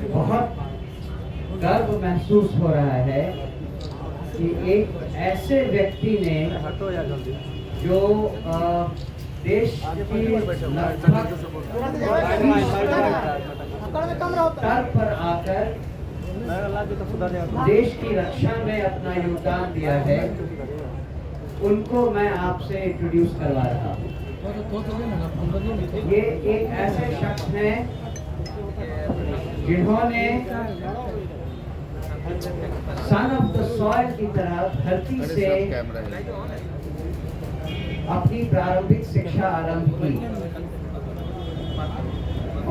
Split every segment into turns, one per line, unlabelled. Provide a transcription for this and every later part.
बहुत गर्व महसूस हो रहा है कि एक ऐसे व्यक्ति ने जो देश की लगभग स्तर पर आकर देश की रक्षा में अपना योगदान दिया है, उनको मैं आपसे इंट्रोड्यूस करवा रहा हूँ। ये एक ऐसे शख्स हैं जिन्होंने सन ऑफ द सॉइल की तरह धरती से अपनी प्रारंभिक शिक्षा आरंभ की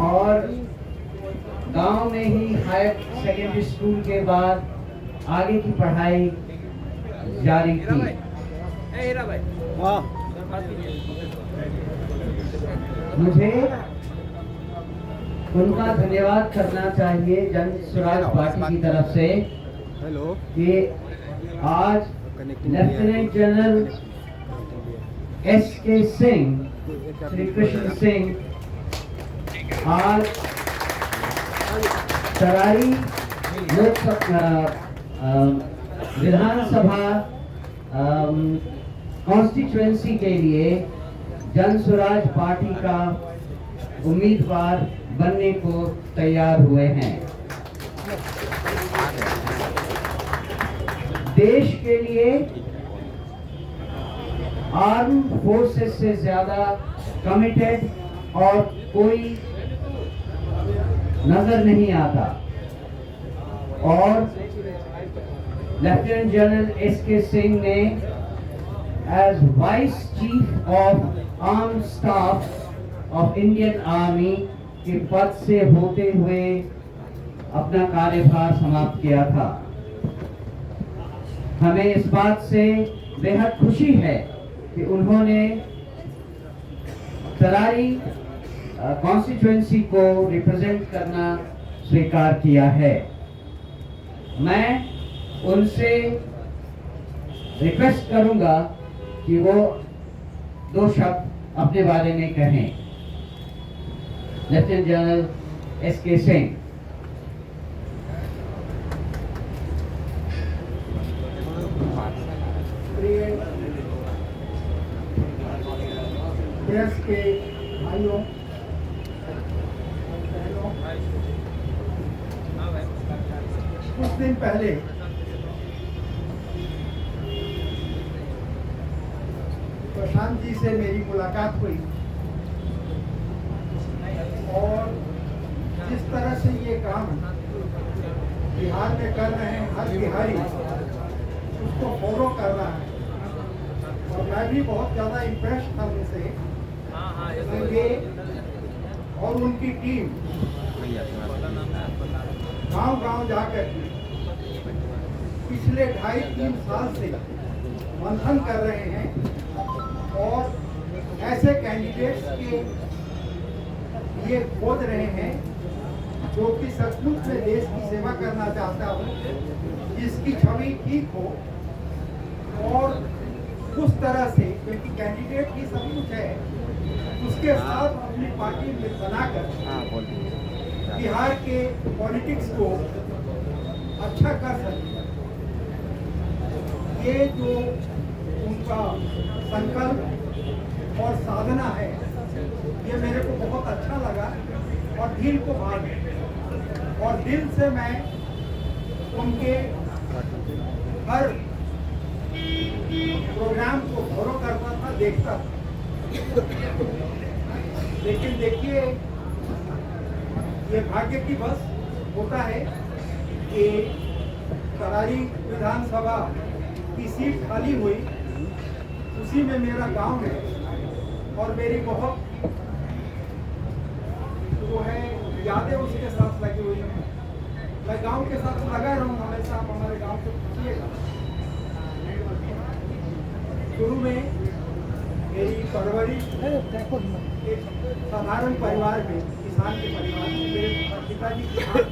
और गांव में ही हायर सेकेंडरी स्कूल के बाद आगे की पढ़ाई जारी की। मुझे उनका धन्यवाद करना चाहिए जन स्वराज पार्टी की तरफ से कि आज lieutenant general S. Singh, Shri Krishna Singh आज तरारी लोकसभा विधानसभा कॉन्स्टिट्यूएंसी के लिए जन स्वराज पार्टी का उम्मीदवार बनने को तैयार हुए हैं। देश के लिए आर्म फोर्सेस से ज्यादा कमिटेड और कोई नजर नहीं आता और लेफ्टिनेंट जनरल एस.के. सिंह Singh as vice chief of army staff of Indian army के पद से होते हुए अपना कार्यभार समाप्त किया था। हमें इस बात से बेहद खुशी है कि उन्होंने तरारी कॉन्स्टिट्यूएंसी को रिप्रेजेंट करना स्वीकार किया है। मैं उनसे रिक्वेस्ट करूंगा कि वो दो शब्द अपने बारे में कहें। Lieutenant general S. Singh.
Press के भाइयों, कुछ दिन पहले प्रशांत जी से मेरी मुलाकात हुई और जिस तरह से ये काम बिहार में कर रहे हैं, हर बिहारी उसको फॉलो कर रहा है और मैं भी बहुत ज़्यादा इम्प्रेस था उनसे। ये और उनकी टीम गांव-गांव जाकर पिछले 2.5-3 साल से मंथन कर रहे हैं और ऐसे कैंडिडेट्स के लिए खोज रहे हैं जो कि सचमुच में देश की सेवा करना चाहता हो, जिसकी छवि ठीक हो और उस तरह से, क्योंकि कैंडिडेट ही सब कुछ है, उसके साथ अपनी पार्टी में बनाकर बिहार के पॉलिटिक्स को अच्छा कर सकते हैं। ये जो उनका संकल्प और साधना है, ये मेरे को बहुत अच्छा लगा और दिल को भा गया और दिल से मैं उनके हर प्रोग्राम को फॉलो करता था, देखता था। लेकिन देखिए, ये भाग्य की बस होता है कि तरारी विधानसभा की सीट खाली हुई, उसी में मेरा गांव है और मेरी बहुत जो है यादें उसके साथ लगी हुई हैं। मैं गांव के साथ लगा रहूँ हमेशा। आप हमारे गांव से पूछिएगा। शुरू में मेरी परवरिश एक साधारण परिवार में, किसान के परिवार में, मेरे पिताजी किसान,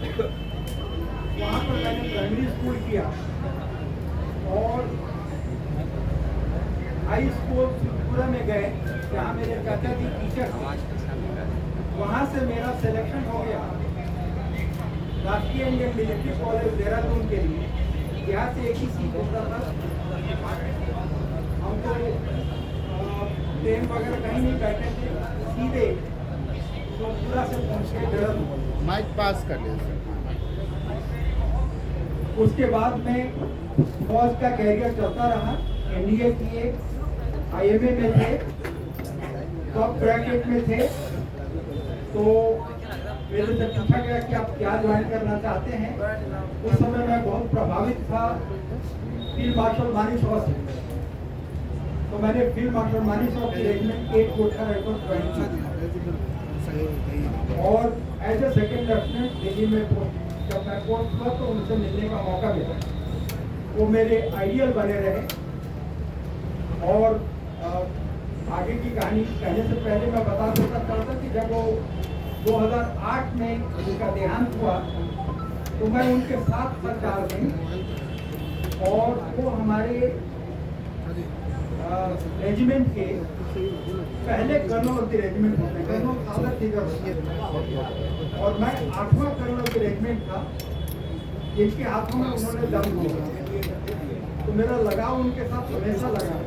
वहाँ पर मैंने प्राइमरी स्कूल किया और हाई स्कूल त्रिपुरा में गए जहाँ मेरे चाचा जी टीचर थे। वहाँ से मेरा सिलेक्शन हो गया राष्ट्रीय इंडियन मिलिट्री कॉलेज देहरादून के लिए यहाँ से एक ही सीट होता था। हम तो ट्रेन वगैरह कहीं नहीं बैठे थे, सीधे पूरा से पहुँच के देहरादून।
माइक पास कर ले सर।
उसके बाद में फौज का कैरियर चलता रहा। एनडीए किए, आईएमए में थे, टॉप ब्रैकेट में थे। तो मेरे से पूछा गया कि आप क्या ज्वाइन करना चाहते हैं। उस समय मैं बहुत प्रभावित था फील्ड मार्शल मानेकशॉ से। तो मैंने फील्ड मार्शल मानेकशॉ की रेजिमेंट 8 कोठा रेजिमेंट ज्वाइन किया और as a second lieutenant Delhi में जब मैं पोस्ट हुआ तो उनसे मिलने का मौका मिला। वो मेरे आइडियल बने रहे। और आगे की कहानी कहने से पहले मैं बता देता चाहता कि जब वो 2008 में उनका देहांत हुआ तो मैं उनके साथ संचार में, और वो हमारे रेजिमेंट के पहले कर्नल ऑफ द रेजिमेंट होते हैं, कर्नल सादर दिगर, और मैं 8वां कर्नल ऑफ द रेजिमेंट था। जिनके हाथों में उन्होंने दम दिया तो मेरा लगाव उनके साथ हमेशा लगा।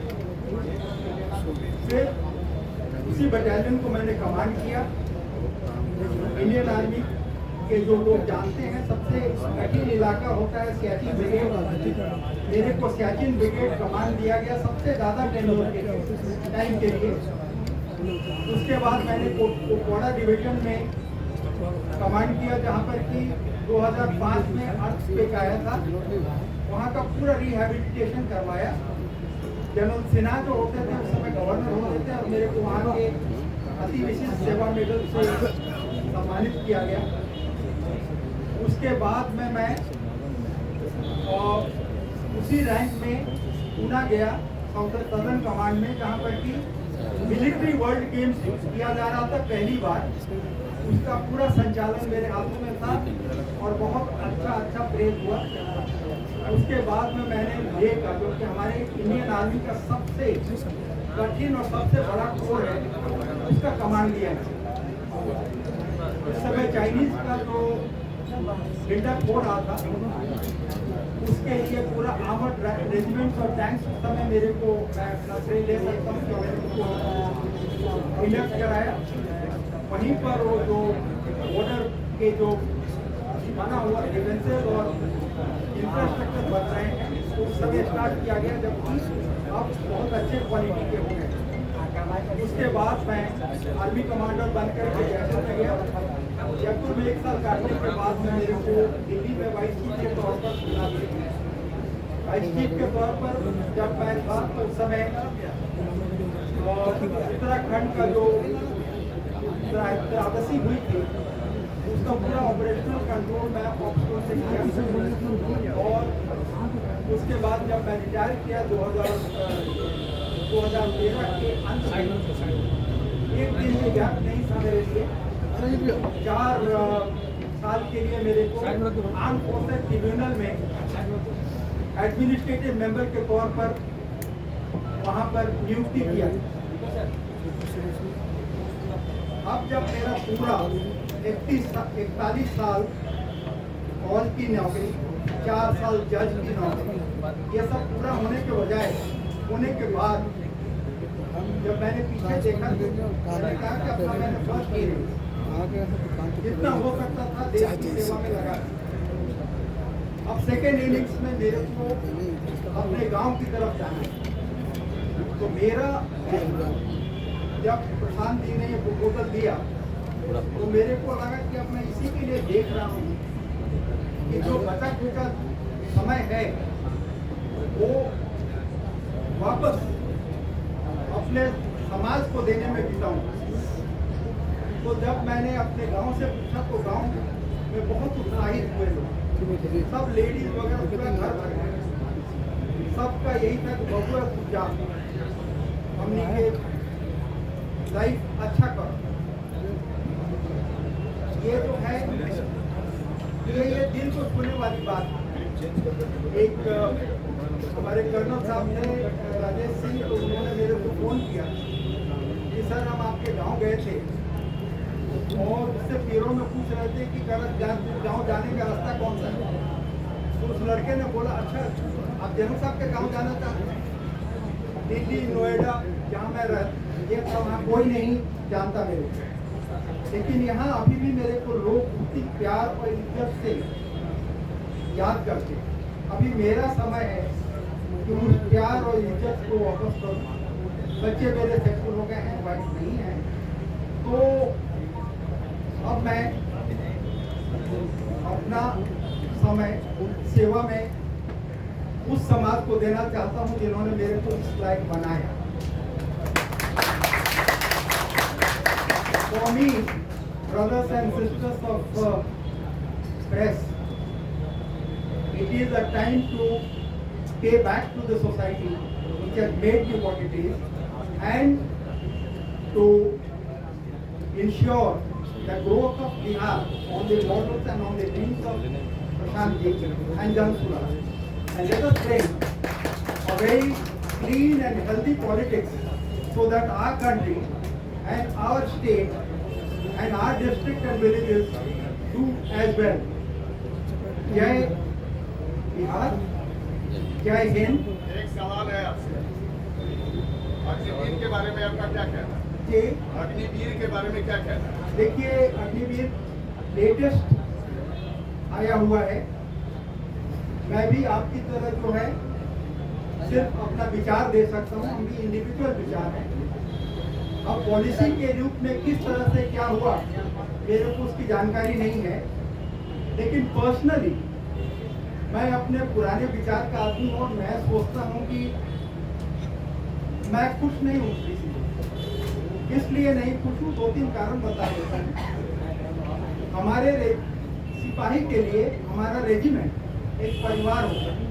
फिर उसी बटालियन को मैंने कमांड किया। इंडियन आर्मी के जो लोग जानते हैं सबसे कठिन इलाका होता है सियाचिन ब्रिगेड। मेरे को सियाचिन ब्रिगेड कमांड दिया गया सबसे ज़्यादा टेन्योर के टाइम के लिए। उसके बाद मैंने कोड़ा डिवीजन में कमांड किया जहाँ पर कि 2005 में अर्थक्वेक आया था। वहाँ का पूरा रिहैबिलिटेशन करवाया। जनरल सिन्हा जो होते थे उस समय गवर्नर होते थे और मेरे को वहाँ के अति विशिष्ट सेवा मेडल से सम्मानित किया गया। उसके बाद में मैं उसी रैंक में पूना गया सदर्न कमांड में, जहाँ पर कि मिलिट्री वर्ल्ड गेम्स किया जा रहा था पहली बार। उसका पूरा संचालन मेरे हाथों में था और बहुत अच्छा प्रेज हुआ। उसके बाद में मैंने देखा जो कि हमारे इंडियन आर्मी का सबसे कठिन और सबसे बड़ा कोर है, उसका कमांड लिया है। उस समय चाइनीज का जो इंटर कोर रहा था उसके लिए पूरा आर्मर्ड रेजिमेंट्स और टैंक्स उस समय मेरे को मैं अपना श्रेय ले सकता हूँ कि मैंने उनको इलेक्ट कराया। वहीं पर वो जो बॉर्डर के जो बना हुआ डिफेंसेस और इंफ्रास्ट्रक्चर बन रहे हैं तो उस समय स्टार्ट किया गया, जबकि अब बहुत अच्छे क्वालिटी के हो गए। उसके बाद मैं आर्मी कमांडर बनकर के जयपुर में गया। जयपुर में 1 साल काटने के बाद में मेरे को दिल्ली में वाइस चीफ के तौर पर चुना गया। वाइस चीफ के तौर पर जब मैं था तो उस समय उत्तराखंड का जो त्रासदी हुई थी उसका पूरा ऑपरेशनल कंट्रोल मैं ऑफिसर से किया। और उसके बाद जब मैं रिटायर किया 2013 के अंत में, एक दिन भी गैप नहीं था मेरे लिए। 4 साल के लिए मेरे को आर्म फोर्सेस ट्रिब्यूनल में एडमिनिस्ट्रेटिव मेंबर के तौर पर वहाँ पर नियुक्ति किया। अब जब मेरा पूरा 41 साल फौज की नौकरी, 4 साल जज की नौकरी, ये सब पूरा होने के बाद जब मैंने पीछे देखा तो मैंने कहा कि अपना मैंने फर्स्ट इनिंग्स जितना हो सकता था देश की सेवा में लगा। अब सेकेंड इनिंग्स में मेरे को अपने गांव की तरफ जाना है। तो मेरा जब प्रशांत जी ने ये प्रपोजल दिया तो मेरे को लगा कि अब मैं इसी के लिए देख रहा हूँ कि जो बचा खुचा समय है वो वापस अपने समाज को देने में बिताऊं। तो जब मैंने अपने गांव से पूछा तो गांव में बहुत उत्साहित हुए लोग, सब लेडीज वगैरह पूरा घर भर गए। सबका यही था कि बबुआ पूजा हमने के लाइफ अच्छा करो। ये जो है ये दिल को छूने वाली बात है। एक हमारे कर्नल साहब ने राजेश सिंह, तो उन्होंने मेरे को फोन किया कि सर हम आपके गांव गए थे और उससे पैरों में पूछ रहे थे कि गाँव जाने का रास्ता कौन सा है। तो उस लड़के ने बोला, अच्छा आप जनरल साहब के गाँव जाना चाहते हैं? दिल्ली, नोएडा जहाँ मैं ये था वहाँ कोई नहीं जानता मेरे को, लेकिन यहाँ अभी भी मेरे को लोग उतनी प्यार और इज्जत से याद करते हैं। अभी मेरा समय है कि उस प्यार और इज्जत को वापस करूँ। बच्चे मेरे सेक्सुअल हो गए हैं, वाइफ नहीं है, तो अब मैं अपना समय सेवा में उस समाज को देना चाहता हूं जिन्होंने मेरे को इस लायक बनाया। For me, brothers and sisters of press, it is a time to pay back to the society which has made you what it is, and to ensure the growth of Bihar on the models and on the dreams of Prashant Ji and Jansula. And let us bring a very clean and healthy politics so that our country and our state and our district and villages do as well. Jai Bihar, Jai Hind.
एक सवाल है आपसे, अग्निवीर के बारे में आपका क्या कहना है?
जी,
अग्निवीर के बारे में क्या कहना है?
देखिए अग्निवीर लेटेस्ट आया हुआ है। मैं भी आपकी तरह जो है सिर्फ अपना विचार दे सकता हूँ, हम भी इंडिविजुअल विचार है। अब पॉलिसी के रूप में किस तरह से क्या हुआ मेरे को उसकी जानकारी नहीं है, लेकिन पर्सनली मैं अपने पुराने विचार का आदमी हूँ और मैं सोचता हूँ कि मैं खुश नहीं हूँ किसी से। इसलिए नहीं खुश हूँ, 2-3 कारण बता देता हूँ। हमारे सिपाही के लिए हमारा रेजिमेंट एक परिवार होता है,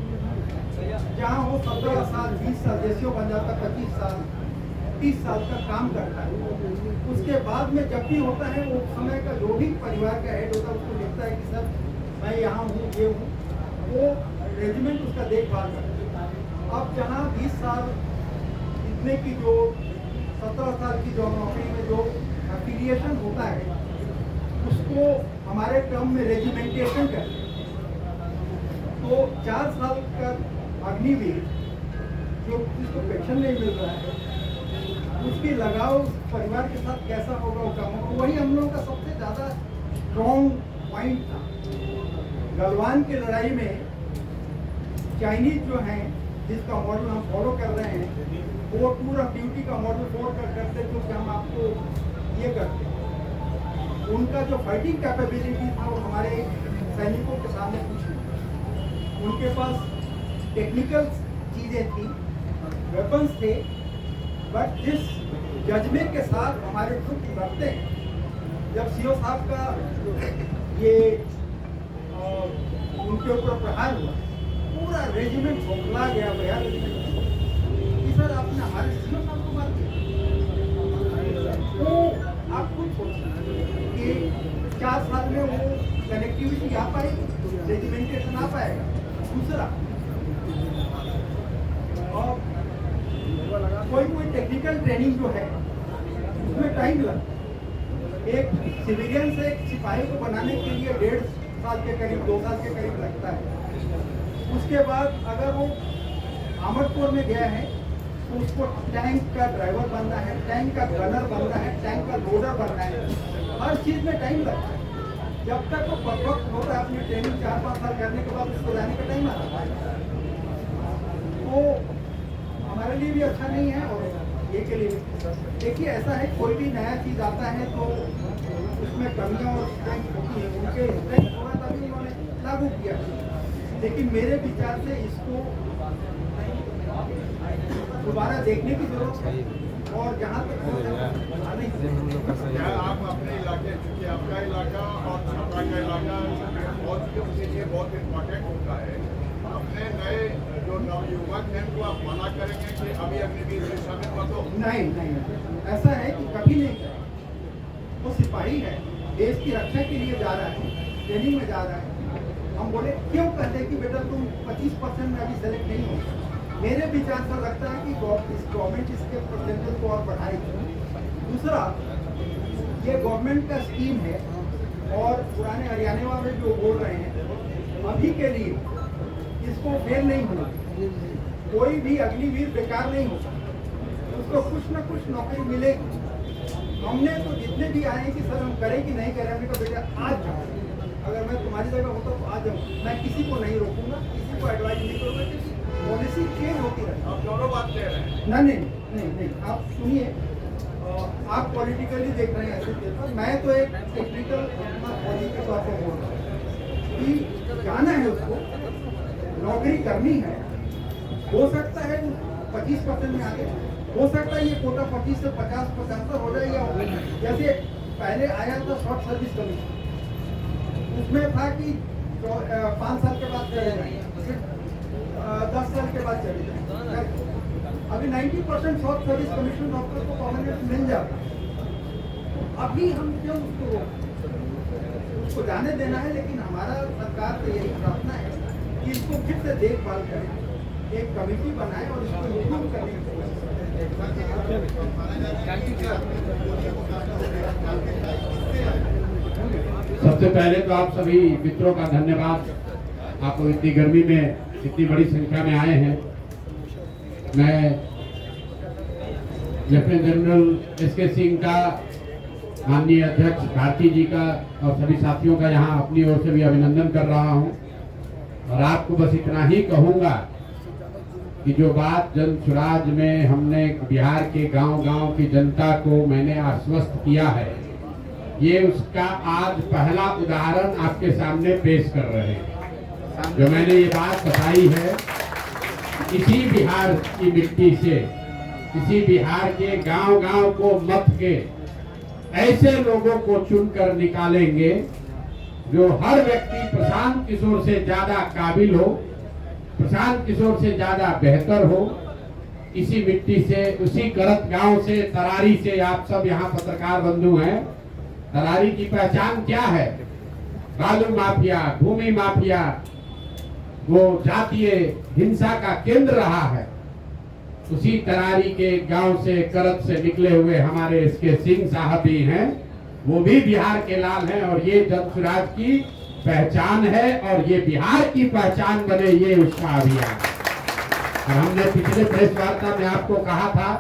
जहाँ वो 17 साल 20 साल जैसे हो बन जाता, 25 साल 30 साल का काम करता है। उसके बाद में जब भी होता है वो समय का जो भी परिवार का हेड होता है उसको लिखता है कि सर मैं यहाँ हूँ, ये हूँ, वो रेजिमेंट उसका देखभाल करता है। अब जहाँ 20 साल इतने की जो 17 साल की जो नौकरी में जो एफिलिएशन होता है उसको हमारे टर्म में रेजिमेंटेशन करते हैं। तो 4 साल का अग्निवीर जो जिसको पेंशन नहीं मिल रहा है उसकी लगाव परिवार के साथ कैसा होगा वो काम होगा। वही हम लोगों का सबसे ज़्यादा स्ट्रॉन्ग पॉइंट था। गलवान की लड़ाई में चाइनीज जो हैं जिसका मॉडल हम फॉलो कर रहे हैं वो टूर ऑफ ड्यूटी का मॉडल फॉलो करते जो कि हम आपको ये करते हैं। उनका जो फाइटिंग कैपेबिलिटी था वो हमारे सैनिकों के सामने कुछ नहीं। उनके पास टेक्निकल चीज़ें थी, वेपन्स थे, बट जिस जज्बे के साथ हमारे ट्रुप लड़ते हैं, जब सीओ साहब का ये उनके ऊपर प्रहार हुआ पूरा रेजिमेंट खोखला गया भैया। सर आपने हमारे सीओ साहब को मार दिया। तो आप खुद सोचिए कि 4 साल में वो कनेक्टिविटी आ पाएगी, रेजिमेंटेशन आ पाएगा। दूसरा और कोई टेक्निकल ट्रेनिंग जो है उसमें टाइम लगता है। एक सिविलियन से एक सिपाही को बनाने के लिए 1.5 साल के करीब 2 साल के करीब लगता है। उसके बाद अगर वो आमदपुर में गया है तो उसको टैंक का ड्राइवर बनना है, टैंक का गनर बनना है, टैंक का लोडर बनना है, हर चीज़ में टाइम लगता है। जब तक वो परफेक्ट होता है अपनी ट्रेनिंग 4-5 साल करने के बाद उसको जाने का टाइम आता है। तो हमारे लिए भी अच्छा नहीं है और ये के लिए भी। देखिए ऐसा है कोई भी नया चीज़ आता है तो उसमें कमियां और स्ट्रेंथ होती है। उनके स्ट्रेंथ होगा तभी उन्होंने लागू किया, लेकिन मेरे विचार से इसको दोबारा देखने की जरूरत है। और जहाँ तक
क्या आप अपने इलाके, चूँकि आपका इलाका और छपरा का इलाका बहुत के लिए बहुत इम्पोर्टेंट होता है, अपने नए जो नवयुवक हैं उनको आप मना करेंगे कि अभी अग्निवीर में शामिल मत हो?
नहीं, ऐसा है कि कभी नहीं करें। वो सिपाही है, देश की रक्षा के लिए जा रहा है, ट्रेनिंग में जा रहा है। हम बोले क्यों कहते कि बेटा तुम 25% में अभी सेलेक्ट नहीं हो। मेरे विचार से लगता है कि गवर्नमेंट इसके परसेंटेज को और बढ़ाएगी। दूसरा ये गवर्नमेंट का स्कीम है और पुराने हरियाणा वाले जो बोल रहे हैं अभी के लिए इसको फेल नहीं होना, कोई भी अग्निवीर बेकार नहीं होगा, उसको कुछ ना कुछ नौकरी मिलेगी। हमने तो जितने भी आए हैं कि सर हम करें कि नहीं करें, हमने कहा बेटा आज जाओ, अगर मैं तुम्हारी जगह होता तो आज जाऊँ, मैं किसी को नहीं रोकूंगा, किसी को एडवाइस नहीं करूँगा, क्योंकि पॉलिसी चेंज होती रहती।
आप दोनों बात कह रहे हैं।
नहीं, आप सुनिए, आप पॉलिटिकली देख रहे हैं ऐसे पेपर, मैं तो एक टेक्निकल अपना पॉलिसी के तौर पर बोल रहा हूँ कि जाना है उसको, नौकरी करनी है, हो सकता है 25% में आगे, हो सकता है ये कोटा 25 से 50-75 हो जाए, या जैसे पहले आया था शॉर्ट सर्विस कमीशन, उसमें था कि 5 साल के बाद चले जाएंगे, फिर 10 साल के बाद चले जाएंगे। अभी 90% शॉर्ट सर्विस कमीशन डॉक्टर को परमानेंट मिल जाता है। अभी हम क्यों उसको जाने देना है, लेकिन हमारा सरकार से यही प्रार्थना है कि इसको फिर से देखभाल करें, एक कमेटी बनाए और इसको इम्प्रूव करने की कोशिश करें।
सबसे पहले तो आप सभी मित्रों का धन्यवाद, आपको इतनी गर्मी में इतनी बड़ी संख्या में आए हैं। मैं लेफ्टिनेंट जनरल एस के सिंह का, माननीय अध्यक्ष भारती जी का और सभी साथियों का यहाँ अपनी ओर से भी अभिनंदन कर रहा हूँ। और आपको बस इतना ही कहूँगा कि जो बात जन स्वराज में हमने बिहार के गांव-गांव की जनता को मैंने आश्वस्त किया है, ये उसका आज पहला उदाहरण आपके सामने पेश कर रहे हैं। जो मैंने ये बात बताई है, इसी बिहार की मिट्टी से, इसी बिहार के गांव-गांव को मत के ऐसे लोगों को चुनकर निकालेंगे जो हर व्यक्ति प्रशांत किशोर से ज्यादा काबिल हो, प्रशांत किशोर से ज्यादा बेहतर हो। इसी मिट्टी से, उसी करत गांव से, तरारी से, आप सब यहाँ पत्रकार बंधु हैं, तरारी की पहचान क्या है? बालू माफिया, भूमि माफिया, वो जातीय हिंसा का केंद्र रहा है। उसी तरारी के गांव से, करत से निकले हुए हमारे इसके सिंह साहब भी हैं, वो भी बिहार के लाल हैं। और ये जन स्वराज की पहचान है और ये बिहार की पहचान बने, ये उसका अभियान। और हमने पिछले प्रेस वार्ता में आपको कहा था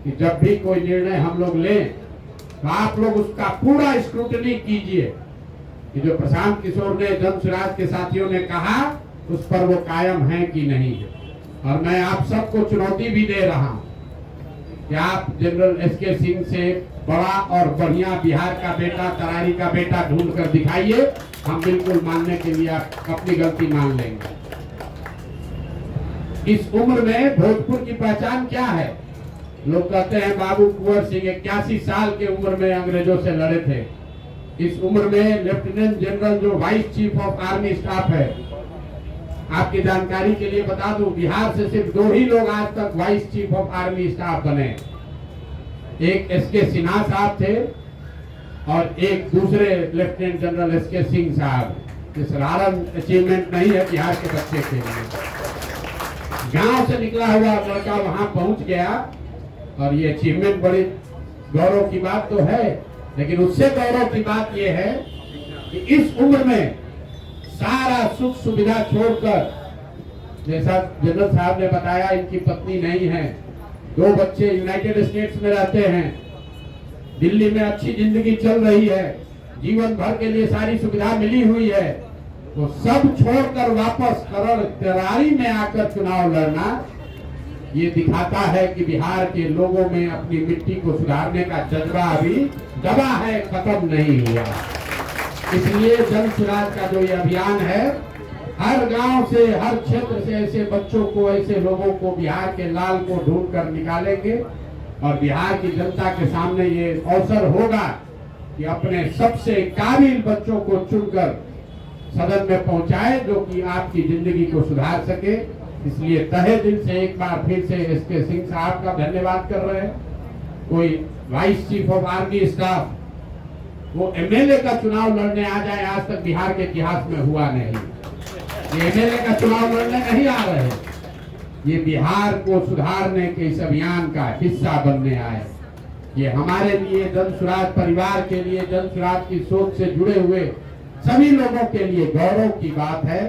कि जब भी कोई निर्णय हम लोग लें तो आप लोग उसका पूरा स्क्रूटनी कीजिए कि जो प्रशांत किशोर ने, जन स्वराज के साथियों ने कहा, उस पर वो कायम है कि नहीं है। और मैं आप सबको चुनौती भी दे रहा हूं कि आप जनरल एस के सिंह से बड़ा और बढ़िया बिहार का बेटा, तरारी का बेटा ढूंढ कर दिखाइए। हम बिल्कुल मानने के लिए आप अपनी गलती मान लेंगे। इस उम्र में भोजपुर की पहचान क्या है? लोग कहते हैं बाबू कुंवर सिंह 81 साल के उम्र में अंग्रेजों से लड़े थे। इस उम्र में लेफ्टिनेंट जनरल जो vice chief of army staff है, आपकी जानकारी के लिए बता दूं, बिहार से सिर्फ 2 ही लोग आज तक vice chief of army staff बने। एक एस के सिन्हा साहब थे और एक दूसरे लेफ्टिनेंट जनरल एस के सिंह साहब। ये साधारण अचीवमेंट नहीं है बिहार के बच्चे के लिए। गांव से निकला हुआ लड़का वहां पहुंच गया और ये अचीवमेंट बड़ी गौरव की बात तो है, लेकिन उससे गौरव की बात यह है कि इस उम्र में सारा सुख सुविधा छोड़कर, जैसा जनरल साहब ने बताया, इनकी पत्नी नहीं है, 2 बच्चे यूनाइटेड स्टेट्स में रहते हैं, दिल्ली में अच्छी जिंदगी चल रही है, जीवन भर के लिए सारी सुविधा मिली हुई है, तो सब छोड़कर वापस तरारी में आकर चुनाव लड़ना, ये दिखाता है कि बिहार के लोगों में अपनी मिट्टी को सुधारने का जज्बा अभी दबा है, खत्म नहीं हुआ। इसलिए जन स्वराज का जो ये अभियान है, हर गांव से, हर क्षेत्र से ऐसे बच्चों को, ऐसे लोगों को, बिहार के लाल को ढूंढ कर निकालेंगे। और बिहार की जनता के सामने ये अवसर होगा कि अपने सबसे काबिल बच्चों को चुनकर सदन में पहुंचाए, जो कि आपकी जिंदगी को सुधार सके। इसलिए तहे दिल से एक बार फिर से एस के सिंह साहब का धन्यवाद कर रहे हैं। कोई vice chief of army staff वो एमएलए का चुनाव लड़ने आ जाए, आज तक बिहार के इतिहास में हुआ नहीं। ये एमएलए का चुनाव लड़ने नहीं आ रहे, ये बिहार को सुधारने के इस अभियान का हिस्सा बनने आए। ये हमारे लिए जन स्वराज परिवार के लिए, जन स्वराज की सोच से जुड़े हुए सभी लोगों के लिए गौरव की बात है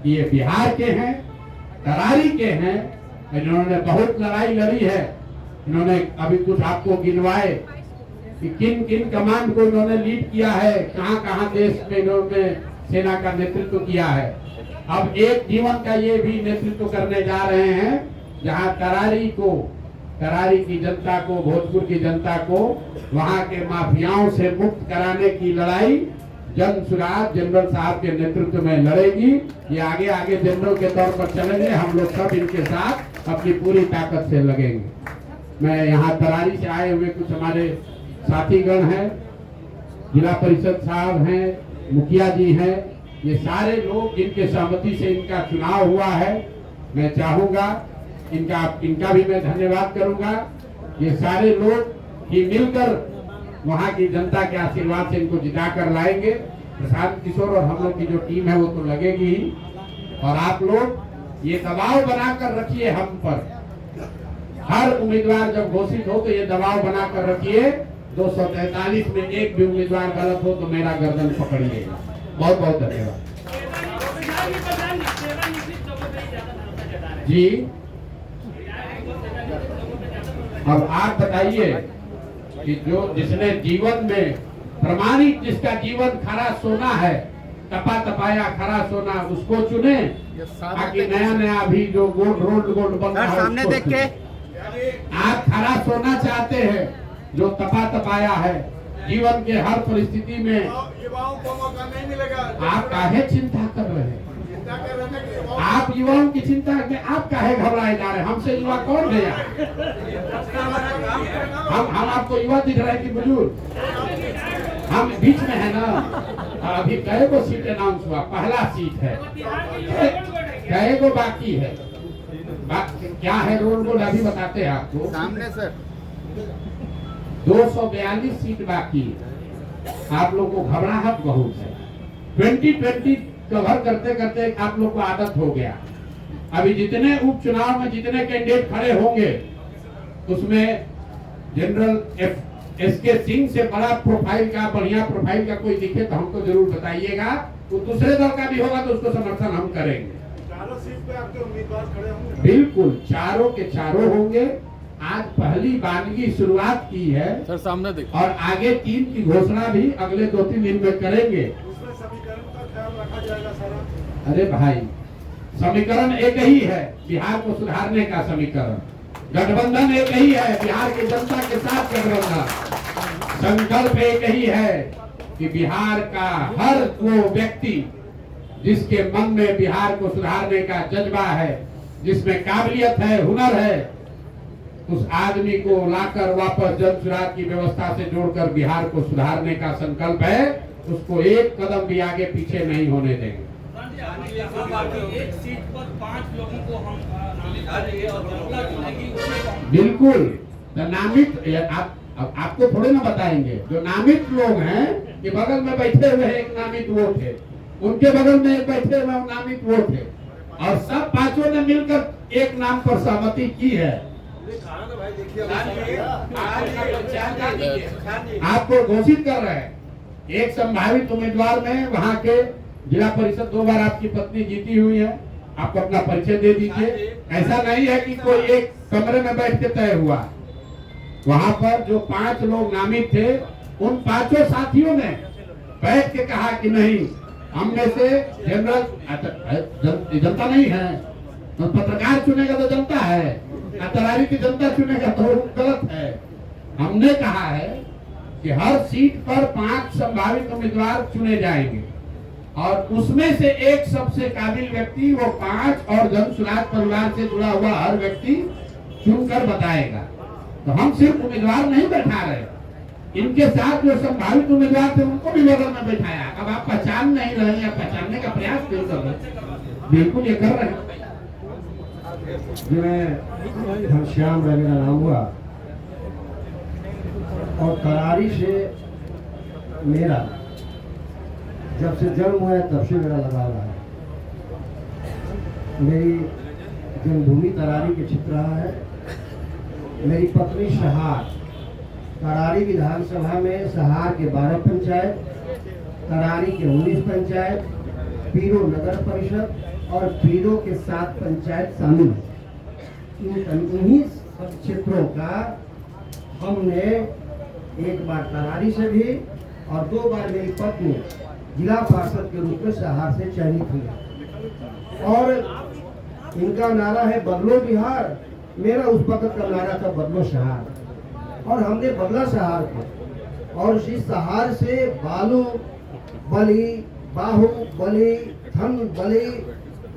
कि ये बिहार के हैं, तरारी के हैं। इन्होंने बहुत लड़ाई लड़ी है। इन्होंने अभी कुछ आपको गिनवाए कि किन किन कमांड को इन्होंने लीड किया है, कहाँ कहाँ देश में इन्होंने सेना का नेतृत्व किया है। अब एक जीवन का ये भी नेतृत्व करने जा रहे हैं जहाँ तरारी की जनता को, भोजपुर की जनता को वहाँ के माफियाओं से मुक्त कराने की लड़ाई जन स्वराज जनरल साहब के नेतृत्व में लड़ेगी। ये आगे आगे जनरल के तौर पर चलेंगे, हम लोग सब इनके साथ अपनी पूरी ताकत से लगेंगे। मैं यहाँ तरारी से आए हुए कुछ हमारे साथीगण हैं, जिला परिषद साहब हैं, मुखिया जी हैं, ये सारे लोग जिनके सहमति से इनका चुनाव हुआ है, मैं चाहूंगा इनका भी मैं धन्यवाद करूंगा। ये सारे लोग ही मिलकर वहाँ की जनता के आशीर्वाद से इनको जिता कर लाएंगे। प्रशांत किशोर और हम लोग की जो टीम है वो तो लगेगी ही, और आप लोग ये दबाव बनाकर रखिए हम पर। हर उम्मीदवार जब घोषित हो तो ये दबाव बनाकर रखिए, 243 में एक भी उम्मीदवार गलत हो तो मेरा गर्दन पकड़िएगा। बहुत बहुत धन्यवाद जी। अब आप बताइए कि जिसने जीवन में प्रमाणिक, जिसका जीवन खरा सोना है, तपा तपाया खरा सोना, उसको चुने, ताकि नया नया अभी जो रोड बन रहा है सामने देख के। आप खरा सोना चाहते हैं जो तपा तपाया है, जीवन के हर परिस्थिति में
युवाओं को मौका नहीं मिलेगा। आप
काहे चिंता कर रहे हैं? आप युवाओं की चिंता में आप काहे घबराए जा रहे हैं? हमसे युवा कौन है यार? हम आपको युवा दिख रहे हैं कि बुजुर्ग? हम बीच में है ना। अभी कई को सीट अनाउंस हुआ, पहला सीट है, कई को बाकी है। क्या है रोड बोर्ड अभी बताते हैं आपको
सामने सर।
242 सीट बाकी है। आप लोग को घबराहट बहुत है। 2020 कवर करते करते आप लोग को आदत हो गया। अभी जितने उपचुनाव में जितने कैंडिडेट खड़े होंगे उसमें जनरल एसके सिंह से बड़ा प्रोफाइल का, बढ़िया प्रोफाइल का कोई दिखे तो हमको जरूर बताइएगा। तो दूसरे दल का भी होगा तो उसको समर्थन हम करेंगे।
चारों सीट पे आपके उम्मीदवार खड़े होंगे?
बिल्कुल, चारों के चारों होंगे। आज पहली बानगी शुरुआत की है
सर, सामने देखिए,
और आगे 3 की घोषणा भी अगले 2-3 दिन में करेंगे।
उसमें समीकरण का ख्याल रखा जाएगा सारा।
अरे भाई, समीकरण एक ही है, बिहार को सुधारने का समीकरण। गठबंधन एक ही है, बिहार की जनता के साथ गठबंधन। संकल्प एक ही है कि बिहार का हर वो व्यक्ति जिसके मन में बिहार को सुधारने का जज्बा है, जिसमें काबिलियत है, हुनर है, उस आदमी को लाकर वापस जन स्वराज की व्यवस्था से जोड़कर बिहार को सुधारने का संकल्प है। उसको एक कदम भी आगे पीछे नहीं होने देंगे।
एक सीट पर 5 लोगों को हम नामित और जनता चुनेगी।
बिल्कुल, नामित आपको थोड़े ना बताएंगे। जो नामित लोग हैं कि बगल में बैठे हुए एक नामित वो थे, उनके बगल में एक बैठे हुए नामित वो थे, और सब 5 ने मिलकर एक नाम पर सहमति की है। आपको घोषित कर रहे हैं एक संभावित उम्मीदवार में, वहाँ के जिला परिषद 2 बार आपकी पत्नी जीती हुई है, आप अपना परिचय दे दीजिए। ऐसा नहीं है कि कोई एक कमरे में बैठ के तय हुआ। वहाँ पर जो 5 लोग नामित थे, उन 5 साथियों ने बैठ के कहा कि नहीं, हम में से जनरल जनता नहीं है, तो पत्रकार चुनेगा तो जनता है, तरारी की जनता चुनेगा तो गलत है। हमने कहा है कि हर सीट पर 5 संभावित उम्मीदवार चुने जाएंगे, और उसमें से एक सबसे काबिल व्यक्ति, वो 5 और जन स्वराज परिवार से जुड़ा हुआ हर व्यक्ति चुनकर बताएगा। तो हम सिर्फ उम्मीदवार नहीं बैठा रहे, इनके साथ जो संभावित उम्मीदवार थे उनको भी बगल में बैठाया। अब आप पहचान नहीं रहे या पहचानने का प्रयास क्यों कर रहे? बिल्कुल ये कर रहे हैं।
मैं घनश्याम रवि का नाम हुआ, और तरारी से मेरा जब से जन्म हुआ है तब से मेरा लगाव रहा है। मेरी जन्मभूमि तरारी के चित्र रहा है। मेरी पत्नी शहार करारी विधानसभा में सहार के 12 पंचायत, करारी के 19 पंचायत, पीरो नगर परिषद और पीरो के 7 पंचायत शामिल हैं। इन्हीं सब क्षेत्रों का हमने एक बार करारी से भी और 2 बार मेरी पत्नी जिला पार्षद के रूप में सहार से चयनित हुई। और इनका नारा है बदलो बिहार, मेरा उस वक्त का नारा था बदलो सहार, और हमने बदला सहार को। और इस सहार से बालू बलि, बाहु बलि, धन बलि,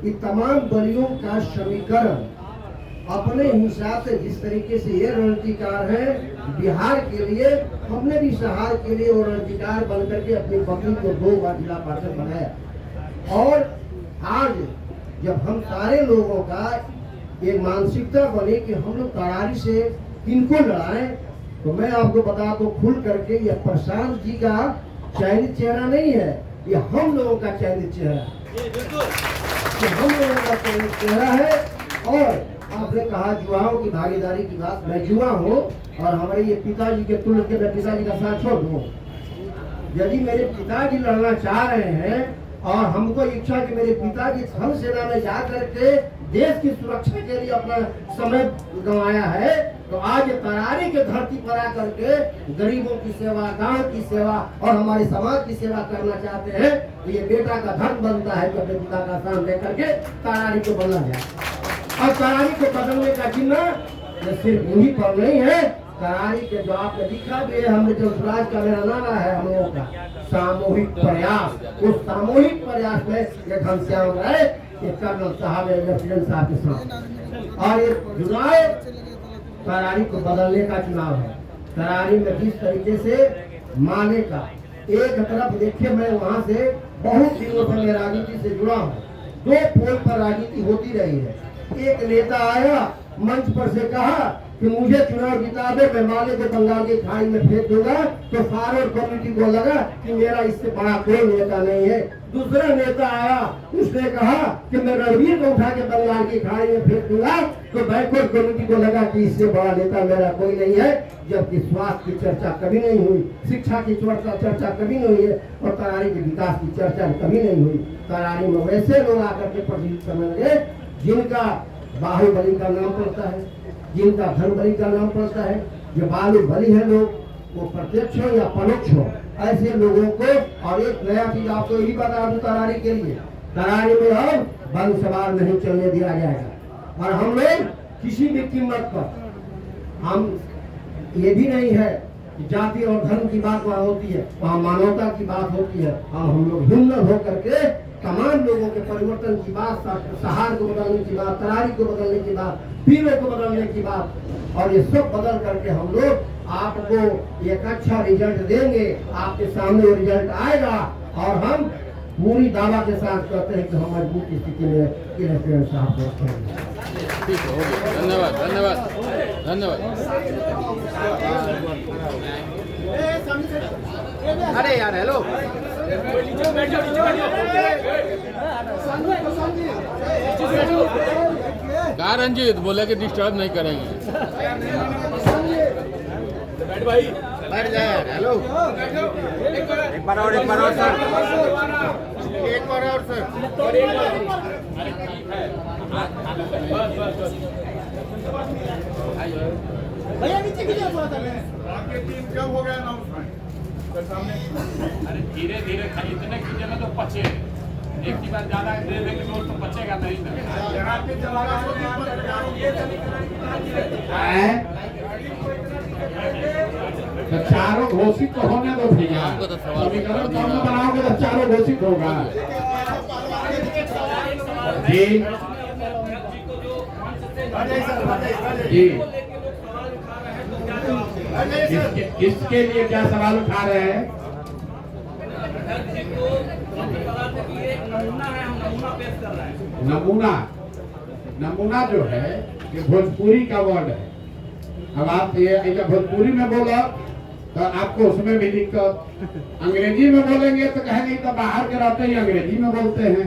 ये तमाम बलियों का समीकरण अपने हिसाब से जिस तरीके से ये रणनीतिकार है बिहार के लिए, हमने भी सहार के लिए वो रणनीतिकार बन करके अपनी पत्नी को 2 बार जिला पार्षद बनाया। और आज जब हम सारे लोगों का एक मानसिकता बने कि हम लोग करारी से किनको लड़ाएं, तो मैं आपको बता दो खुल करके ये प्रशांत जी का चयनित चेहरा नहीं है, ये हम लोगों का चयनित चेहरा है, ये हम लोगों का चयनित चेहरा है। और आपने कहा युवाओं की भागीदारी की बात, मैं युवा हूँ और हमारे ये पिताजी के तुल्य के मैं पिताजी का साथ छोड़ दूँ। यदि मेरे पिताजी लड़ना चाह रहे हैं और हमको इच्छा कि मेरे पिताजी थल सेना में जा करके देश की सुरक्षा के लिए अपना समय गंवाया है, तो आज करारी के धरती पर आकर के गरीबों की सेवा, गांव की सेवा और हमारे समाज की सेवा करना चाहते हैं, तो ये बेटा का धर्म बनता है कि अपने पिता का स्थान लेकर के करारी को बदला जाए। और करारी को बदलने का जिम्मा सिर्फ इन्हीं पर नहीं है, करारी के जो आपने लिखा भी है, हमने जो स्वराज का मेरा नारा है हम लोगों का सामूहिक प्रयास, उस सामूहिक प्रयास में ये घनश्याम राय, ये कर्नल साहब, लेफ्टिनेंट साहब के साथ, और ये चुनाव करारी को बदलने का चुनाव है। करारी में जिस तरीके से माले का एक तरफ देखिए, मैं वहाँ से बहुत दिनों से मैं राजनीति से जुड़ा हूँ, 2 पोल पर राजनीति होती रही है। एक नेता आया मंच पर से कहा कि मुझे चुनाव जिता दे, मैं माले को बंगाल की खाड़ी में फेंक दूंगा, तो फॉरवर्ड कमेटी को लगा कि मेरा इससे बड़ा कोई नेता नहीं है। दूसरा नेता आया, उसने कहा कि मैं रणवीर को उठा के बंगाल की खाड़ी में फेंक दूंगा, तो बैकवर्ड कमेटी को लगा कि इससे बड़ा नेता मेरा कोई नहीं है। जबकि स्वास्थ्य की चर्चा कभी नहीं हुई, शिक्षा की चर्चा कभी नहीं हुई है, और करारी के विकास की चर्चा कभी नहीं हुई। करारी में वैसे लोग आकर के प्रतिनिधित्व करने लगे जिनका बाहुबली का नाम पड़ता है, जिनका धनबली का नाम पड़ता है। जो बाहुबली है लोग, वो प्रत्यक्ष हो या परोक्ष हो, ऐसे लोगों को। और एक नया चीज आपको यही बता दूं करारी के लिए, करारी में अब बंद सवार नहीं चलने दिया जाएगा। और हम लोग किसी भी कीमत पर, हम ये भी नहीं है कि जाति और धर्म की बात वहाँ होती है, वहाँ मानवता की बात होती है। हम लोग हिम्मत होकर के तमाम लोगों के परिवर्तन की बात, सहार को बदलने की बात, करारी को बदलने की बात, पीरों को बदलने की बात, और ये सब बदल करके हम लोग आपको एक अच्छा रिजल्ट देंगे। आपके सामने वो रिजल्ट आएगा और हम पूरी दावा के साथ कहते हैं कि हम मजबूत स्थिति में लेफ्टिनेंट साहब को रखेंगे।
धन्यवाद धन्यवाद धन्यवाद। अरे यार हेलो, कहा रंजीत बोले कि डिस्टर्ब नहीं करेंगे। बैठ जाए यार, हेलो एक बार और सर, एक बार और सर।
भैया नीचे कीजिए थोड़ा सा।
आपकी टीम कब हो गया अनाउंसमेंट सामने?
अरे धीरे धीरे इतने कीजिए ना तो पचे, एक की बात ज्यादा दे देंगे तो पचेगा नहीं ना।
यहाँ के जनता को
तो चारों घोषित तो होने दो भैया, समीकरण कौन बनाओगे तो चारों घोषित होगा। जी जी, किसके लिए क्या सवाल उठा रहे हैं? नमूना जो है ये भोजपुरी का वर्ड है। अब आप ये जब भोजपुरी में बोला तो आपको उसमें भी दिक्कत, अंग्रेजी में बोलेंगे तो कहेंगे तो बाहर के रहते ही अंग्रेजी में बोलते हैं,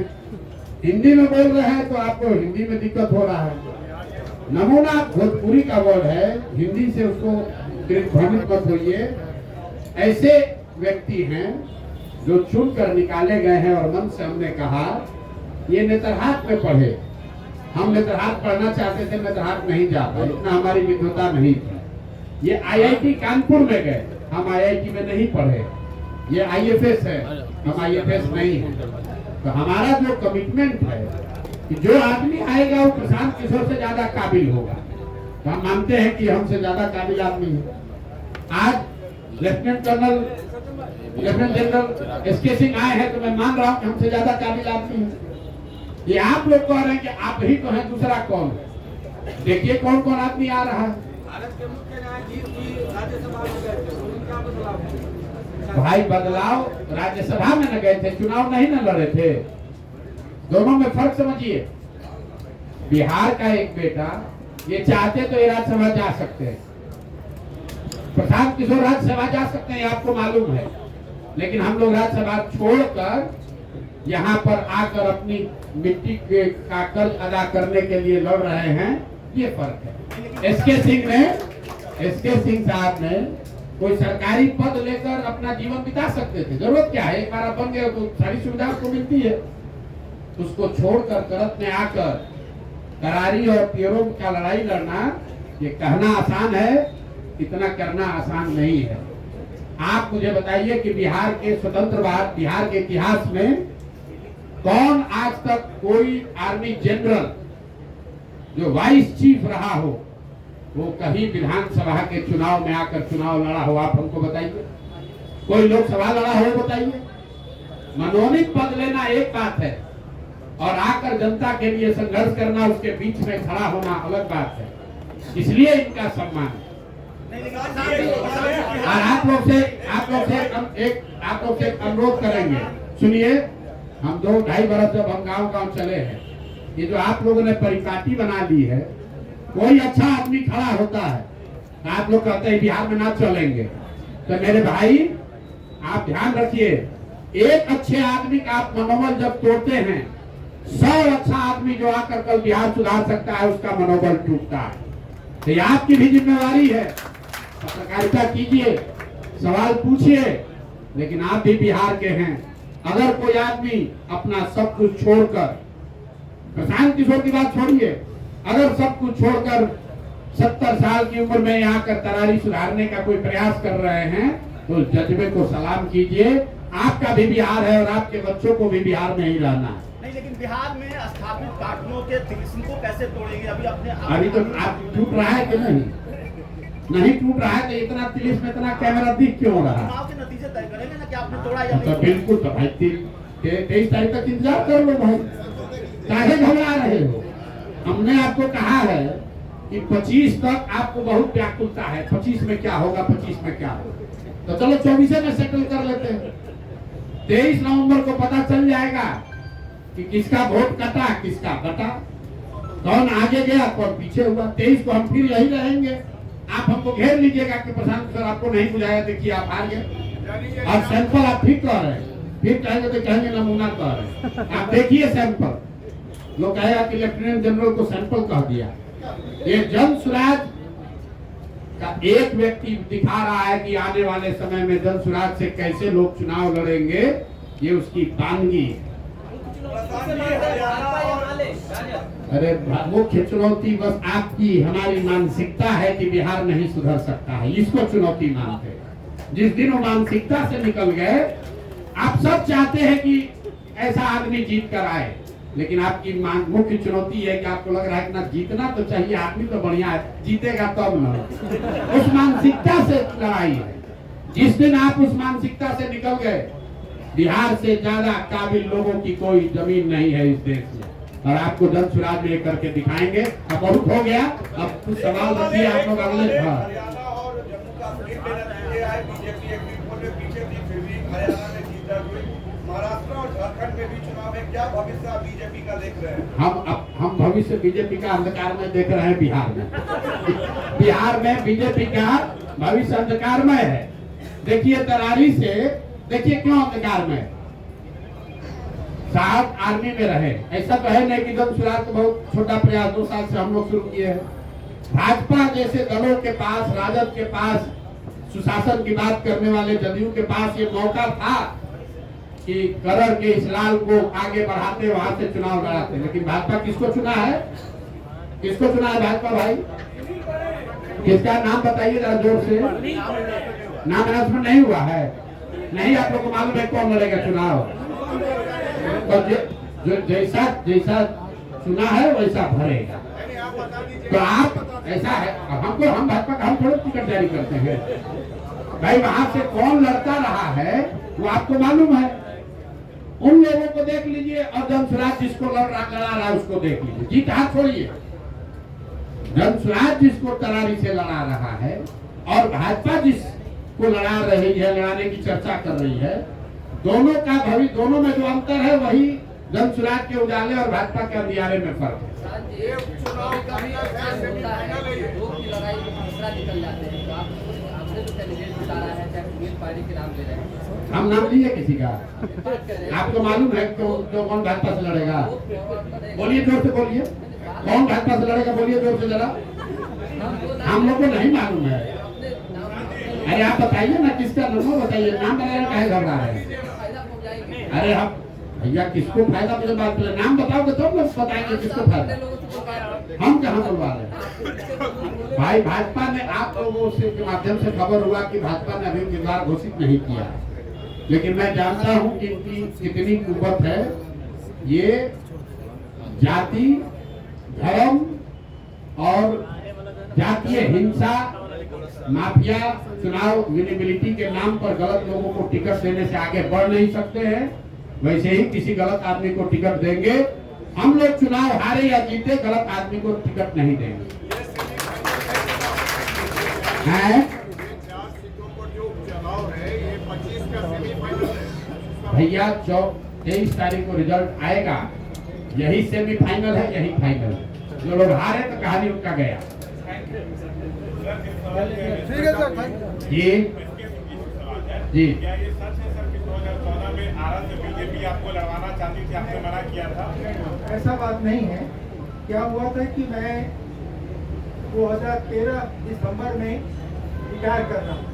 हिंदी में बोल रहे हैं तो आपको हिंदी में दिक्कत हो रहा है। नमूना भोजपुरी का वर्ड है, हिंदी से उसको भ्रमित मत होइए। ऐसे व्यक्ति हैं जो चुनकर निकाले गए हैं और मन से हमने कहा ये नेतरहाट में पढ़े, हम नेतरहाट पढ़ना चाहते थे, नेतरहाट नहीं जा पाए, इतना हमारी विद्वता नहीं थी। ये आईआईटी कानपुर में गए, हम आईआईटी में नहीं पढ़े। ये आईएफएस है, हम आईएफएस नहीं है। तो हमारा जो कमिटमेंट है कि जो आदमी आएगा वो प्रशांत किशोर से ज्यादा काबिल होगा, तो हम मानते हैं कि हमसे ज्यादा काबिल आदमी है। आज लेफ्टिनेंट जनरल एसके सिंह आए हैं तो मैं मान रहा हूँ कि हमसे ज्यादा काबिल आदमी है। ये आप लोग कह रहे हैं कि आप ही तो हैं, दूसरा कौन? देखिए कौन कौन आदमी आ रहा है।
भारत के मुख्य न्यायाधीश जी राज्यसभा में गए थे, उनका बदलाव है।
भाई बदलाव राज्यसभा में न गए थे, चुनाव नहीं न लड़े थे, दोनों में फर्क समझिए। बिहार का एक बेटा ये चाहते तो ये राज्यसभा जा सकते हैं, प्रशांत किशोर राज्यसभा जा सकते हैं, आपको मालूम है। लेकिन हम लोग राज्यसभा छोड़कर यहाँ पर आकर अपनी मिट्टी का कर्ज अदा करने के लिए लड़ रहे हैं, ये फर्क है। एसके सिंह साहब ने कोई सरकारी पद लेकर अपना जीवन बिता सकते थे, जरूरत क्या है, एक बार बन गए तो सारी सुविधा उसको मिलती है। उसको छोड़कर करत में आकर करारी और पियरों का लड़ाई लड़ना, ये कहना आसान है, इतना करना आसान नहीं है। आप मुझे बताइए कि बिहार के स्वतंत्र भारत, बिहार के इतिहास में कौन आज तक कोई आर्मी जनरल जो वाइस चीफ रहा हो वो कहीं विधानसभा के चुनाव में आकर चुनाव लड़ा हो? आप हमको बताइए। कोई लोकसभा लड़ा हो बताइए। मनोनीत पद लेना एक बात है और आकर जनता के लिए संघर्ष करना, उसके बीच में खड़ा होना अलग बात है। इसलिए इनका सम्मान है। और आप लोग से अनुरोध करेंगे, सुनिए, हम 2-2.5 बरस जब हम गांव चले हैं, ये जो आप लोगों ने परिपाटी बना ली है, कोई अच्छा आदमी खड़ा होता है तो आप लोग कहते हैं बिहार में ना चलेंगे। तो मेरे भाई आप ध्यान रखिए, एक अच्छे आदमी का आप मनोबल जब तोड़ते हैं, 100 अच्छा आदमी जो आकर कल बिहार सुधार सकता है उसका मनोबल टूटता है। तो ये आपकी भी जिम्मेवारी है, पत्रकारिता कीजिए, सवाल पूछिए, लेकिन आप भी बिहार के हैं। अगर कोई आदमी अपना सब कुछ छोड़कर, प्रशांत किशोर की बात छोड़िए, अगर सब कुछ छोड़कर 70 साल की उम्र में यहाँ कर तरारी सुधारने का कोई प्रयास कर रहे हैं तो जज्बे को सलाम कीजिए। आपका भी बिहार है और आपके बच्चों को भी बिहार में ही रहना है।
नहीं, लेकिन बिहार में स्थापित काटनों के तिलिस्म को कैसे तोड़ेंगे?
अभी तो आप टूट रहा है कि नहीं टूट रहा है, तो इतना पुलिस में इतना कैमरा दिख क्यों रहा?
चुनाव के नतीजे तय करेंगे ना कि आपने तोड़ा या नहीं।
तो बिल्कुल, तो भाई 23 तारीख तक इंतजार कर लो भाई, काहे घबरा रहे हो? हमने आपको कहा है कि 25 तक आपको बहुत व्याकुलता है, 25 में क्या होगा, 25 में क्या होगा, तो चलो 24 में सेटल कर लेते हैं। 23 नवंबर को पता चल जाएगा कि किसका वोट कटा, किसका बटा, कौन आगे गया, कौन पीछे हुआ। 23 को हम फिर यही रहेंगे। आप हमको घेर लीजिएगा कि प्रशांत सर आपको नहीं बुलाया, देखिए आप हार गए। और सैंपल आप फिर कह रहे हैं, फिर कहेंगे तो कहेंगे नमूना कह रहे हैं। आप देखिए सैंपल, लोग कहेगा कि लेफ्टिनेंट जनरल को सैंपल कह दिया। ये जन सुराज का एक व्यक्ति दिखा रहा है कि आने वाले समय में जन सुराज से कैसे लोग चुनाव लड़ेंगे, ये उसकी तानगी। अरे मुख्य चुनौती बस आपकी हमारी मानसिकता है कि बिहार नहीं सुधर सकता है, इसको चुनौती मानते हैं। जिस दिन वो मानसिकता से निकल गए, आप सब चाहते हैं कि ऐसा आदमी जीत कर आए, लेकिन आपकी मुख्य चुनौती है कि आपको लग रहा है कि ना जीतना तो चाहिए, आदमी तो बढ़िया है, जीतेगा तब ना। उस मानसिकता से लड़ाई है। जिस दिन आप उस मानसिकता से निकल गए, बिहार से ज्यादा काबिल लोगों की कोई जमीन नहीं है इस देश में, और आपको जन सुराज में करके दिखाएंगे। अब बहुत हो गया, अब कुछ सवाल रखिए आप लोग अगले।
हरियाणा और जम्मू का बीजेपी पीछे थी, फिर भी हरियाणा में जीत दर्ज हुई। महाराष्ट्र और झारखंड में भी चुनाव है, क्या भविष्य आप बीजेपी का देख रहे हैं?
हम भविष्य बीजेपी का अंधकार में देख रहे हैं। बिहार में बीजेपी का भविष्य अंधकारमय है। देखिए तरारी से, देखिए क्यों अंधकार में। साहब आर्मी में रहे, ऐसा तो है नहीं कि जन सुराज का बहुत छोटा प्रयास 2 साल से हम लोग शुरू किए हैं। भाजपा जैसे दलों के पास, राजद के पास सुशासन की बात करने वाले जदयू के पास ये मौका था कि करड़ के इस लाल को आगे बढ़ाते वहां से चुनाव लड़ाते, लेकिन भाजपा किसको चुना है? किसको चुना है भाजपा भाई? किसका नाम बताइए जरा जोर से। नाम अनाउंसमेंट नहीं हुआ है? नहीं, आप लोग को मालूम है कौन लड़ेगा चुनाव? तो जो जैसा जैसा चुना है वैसा भरेगा। तो आप ऐसा है, हम भाजपा का हम थोड़े टिकट जारी करते हैं भाई। वहां से कौन लड़ता रहा है वो आपको मालूम है। उन लोगों को देख लीजिए और जनसुराज जिसको लड़ा रहा है उसको देख लीजिए। जीत हाथ छोड़िए। जनसुराज जिसको तरारी से लड़ा रहा है और भाजपा जिसको लड़ा रही है, लड़ाने की चर्चा कर रही है, दोनों का भविष्य, दोनों में जो अंतर है वही जनसुराज के उजाले और भाजपा के अंधियारे में फर्क है। हम नाम लिए किसी का? आपको मालूम है तो कौन भाजपा से लड़ेगा? बोलिए जोर से, बोलिए कौन भाजपा से लड़ेगा? बोलिए जोर से जरा। हम लोग को नहीं मालूम है। अरे आप बताइए ना किसका नाम बताइए। नाम बताने काहे घबरा रहे हैं? अरे आप भैया किसको फायदा? मुझे बात करें, नाम बताओगे तो लोग बताएंगे किसको फायदा। हम कहाँ बोलवा रहे हैं भाई? भाजपा ने आप लोगों से के माध्यम से खबर हुआ कि भाजपा ने अभी उम्मीदवार घोषित नहीं किया है, लेकिन मैं जानता हूं कि इनकी कितनी कुव्वत है। ये जाति, धर्म और जातीय हिंसा, माफिया, चुनाव विनेबिलिटी के नाम पर गलत लोगों को टिकट देने से आगे बढ़ नहीं सकते हैं। वैसे ही किसी गलत आदमी को टिकट देंगे। हम लोग चुनाव हारे या जीते, गलत आदमी को टिकट नहीं देंगे। भैया 23 तारीख को रिजल्ट आएगा। यही सेमीफाइनल है, यही फाइनल है। जो लोग हारे तो कहानी उनका गया।
ठीक है सर।
जी जी।
बीजेपी आपको लड़वाना चाहती थी, आपने मना किया था?
ऐसा बात नहीं है। क्या हुआ था कि मैं 2013 दिसंबर में रिटायर कर रहा हूँ।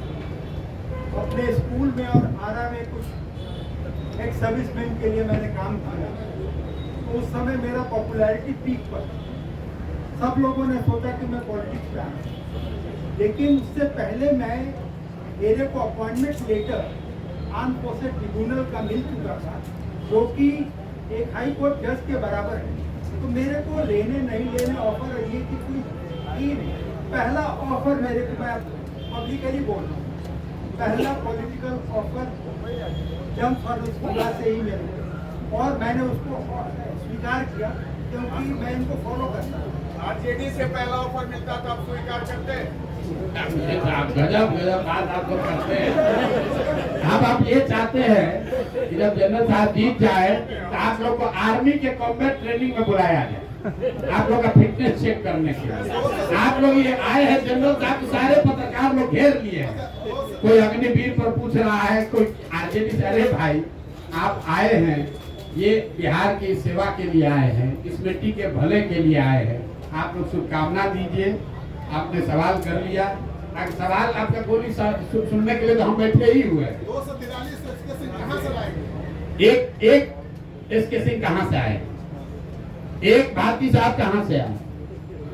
अपने स्कूल में और आरा में कुछ एक सर्विसमैन के लिए मैंने काम किया। तो उस समय मेरा पॉपुलैरिटी पीक पर, सब लोगों ने सोचा कि मैं पॉलिटिक्स में आऊँ। लेकिन उससे पहले मेरे को appointment letter arm forces tribunal का मिल चुका था, जो कि एक हाई कोर्ट जज के बराबर है। तो मेरे को लेने नहीं लेने ऑफर ये कि कोई पहला ऑफर मेरे को, मैं पब्लिकली बोल रहा हूँ, पहला पॉलिटिकल ऑफर जंग फॉर से ही मेरे को, और मैंने उसको स्वीकार किया क्योंकि मैं इनको फॉलो करता हूँ।
आरजेडी से पहला ऑफर मिलता तो आप स्वीकार करते?
गजब गजब बात आप लोग करते हैं। अब आप ये चाहते हैं कि जब जनरल साहब जीत जाए तो आप लोग को आर्मी के कॉम्बैट ट्रेनिंग में बुलाया जाए, आप लोग का फिटनेस चेक करने के लिए। आप लोग ये आए हैं, जनरल साहब सारे पत्रकार लोग घेर लिए हैं। कोई अग्निवीर पर पूछ रहा है, कोई आरजेडी से। अरे भाई आप आए हैं, ये बिहार की सेवा के लिए आए हैं, इस बेटी के भले के लिए आए हैं। आप लोग शुभकामना दीजिए। आपने सवाल कर लिया, सवाल आपका गोली सुनने के लिए तो हम बैठे ही हुए।
243 एसके सिंह कहां से लाएंगे?
एक एसके सिंह कहां से आए? एक भारती साहब कहां से आए?